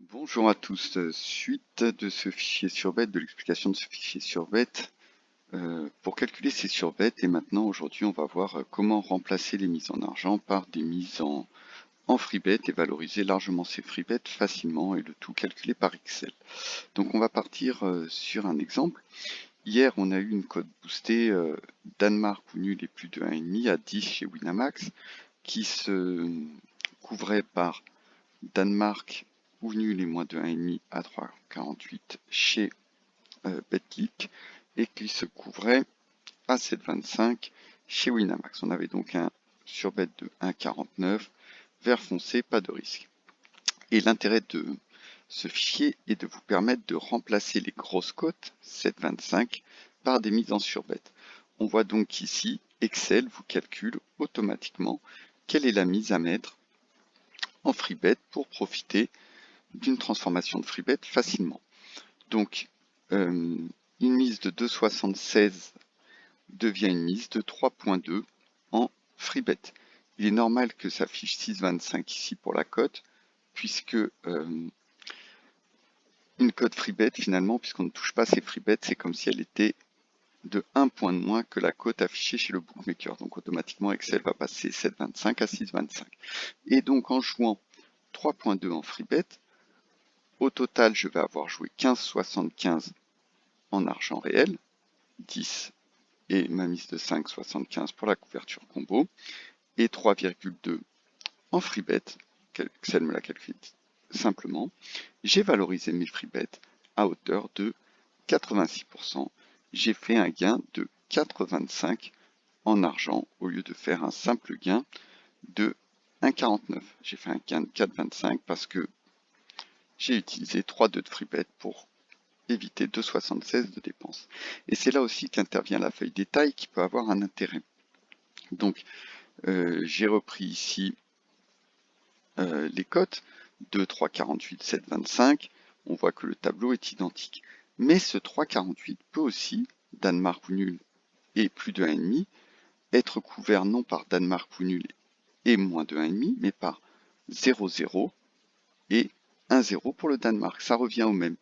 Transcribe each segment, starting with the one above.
Bonjour à tous. Suite de ce fichier surbet, de l'explication de ce fichier surbet, pour calculer ces surbets, et maintenant aujourd'hui on va voir comment remplacer les mises en argent par des mises en freebet et valoriser largement ces freebets facilement, et le tout calculé par Excel. Donc on va partir sur un exemple. Hier on a eu une cote boostée Danemark ou nul et plus de 1,5 à 10 chez Winamax, qui se couvrait par Danemark ou nul et moins de 1,5 à 3,48 chez Betclic, et qui se couvrait à 7,25 chez Winamax. On avait donc un surbet de 1,49, vert foncé, pas de risque. Et l'intérêt de ce fichier est de vous permettre de remplacer les grosses cotes, 7,25, par des mises en surbet. On voit donc qu'ici, Excel vous calcule automatiquement quelle est la mise à mettre en freebet pour profiter d'une transformation de freebet facilement. Donc, une mise de 2,76 devient une mise de 3,2 en freebet. Il est normal que ça affiche 6,25 ici pour la cote, puisque une cote freebet, finalement, puisqu'on ne touche pas ces freebets, c'est comme si elle était de 1 point de moins que la cote affichée chez le bookmaker. Donc automatiquement, Excel va passer 7,25 à 6,25. Et donc en jouant 3,2 en freebet, au total, je vais avoir joué 15,75 en argent réel, 10 et ma mise de 5,75 pour la couverture combo, et 3,2 en freebet, Excel me l'a calculé simplement. J'ai valorisé mes freebets à hauteur de 86%. J'ai fait un gain de 4,25 en argent au lieu de faire un simple gain de 1,49. J'ai fait un gain de 4,25 parce que j'ai utilisé 3,2 de freebet pour éviter 2,76 de dépenses. Et c'est là aussi qu'intervient la feuille détail qui peut avoir un intérêt. Donc, j'ai repris ici les cotes, 2, 3,48, 7,25. On voit que le tableau est identique. Mais ce 3,48 peut aussi, Danemark ou nul et plus de 1,5, être couvert non par Danemark ou nul et moins de 1,5, mais par 0,0 et 1,0 pour le Danemark. Ça revient au même.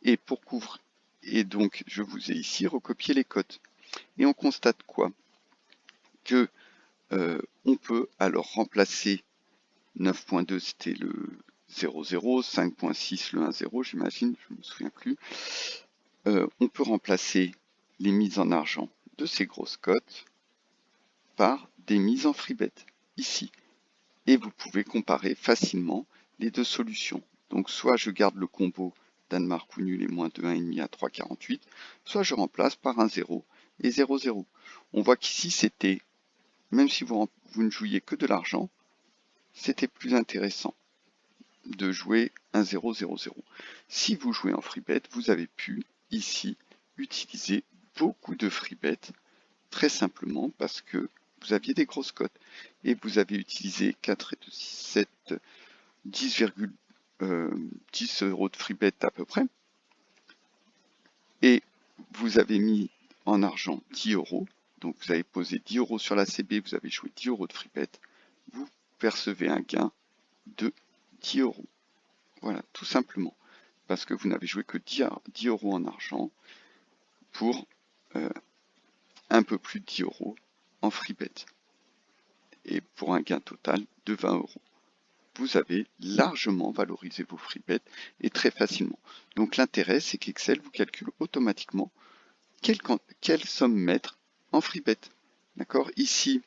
Et pour couvrir, et donc je vous ai ici recopié les cotes. Et on constate quoi? Que on peut alors remplacer 9,2, c'était le 0,0, 5,6 le 1,0, j'imagine, je ne me souviens plus. On peut remplacer les mises en argent de ces grosses cotes par des mises en freebet, ici. Et vous pouvez comparer facilement les deux solutions. Donc soit je garde le combo Danemark ou nul et moins de 1,5 à 3,48, soit je remplace par un 0 et 0,0. On voit qu'ici c'était, même si vous ne jouiez que de l'argent, c'était plus intéressant de jouer un 0,0,0. Si vous jouez en freebet, vous avez pu ici utiliser beaucoup de freebet très simplement parce que vous aviez des grosses cotes et vous avez utilisé 4 et 2, 6, 7, 10 euros de freebet à peu près, et vous avez mis en argent 10 euros, donc vous avez posé 10 euros sur la CB, vous avez joué 10 euros de freebet, vous percevez un gain de 10 euros. Voilà, tout simplement, parce que vous n'avez joué que 10 euros en argent pour un peu plus de 10 euros en freebet, et pour un gain total de 20 euros. Vous avez largement valorisé vos freebets et très facilement. Donc l'intérêt, c'est qu'Excel vous calcule automatiquement quelle somme mettre en freebet. D'accord? Ici,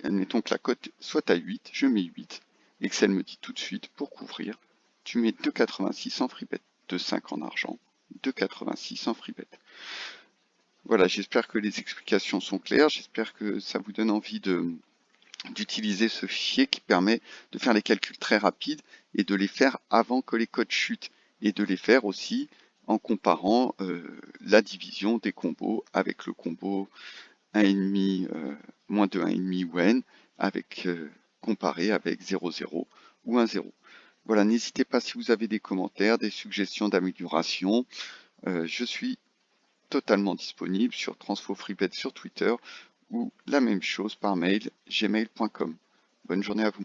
admettons que la cote soit à 8, je mets 8. Excel me dit tout de suite, pour couvrir, tu mets 2,86 en freebet, 2,5 en argent, 2,86 en freebet. Voilà, j'espère que les explications sont claires, j'espère que ça vous donne envie d'utiliser ce fichier qui permet de faire les calculs très rapides et de les faire avant que les codes chutent, et de les faire aussi en comparant la division des combos avec le combo 1,5, moins de 1,5 ou n, avec, comparé avec 0,0 ou 1,0. Voilà, n'hésitez pas si vous avez des commentaires, des suggestions d'amélioration. Je suis totalement disponible sur Transfo Freebet sur Twitter, ou la même chose par mail, gmail.com. Bonne journée à vous.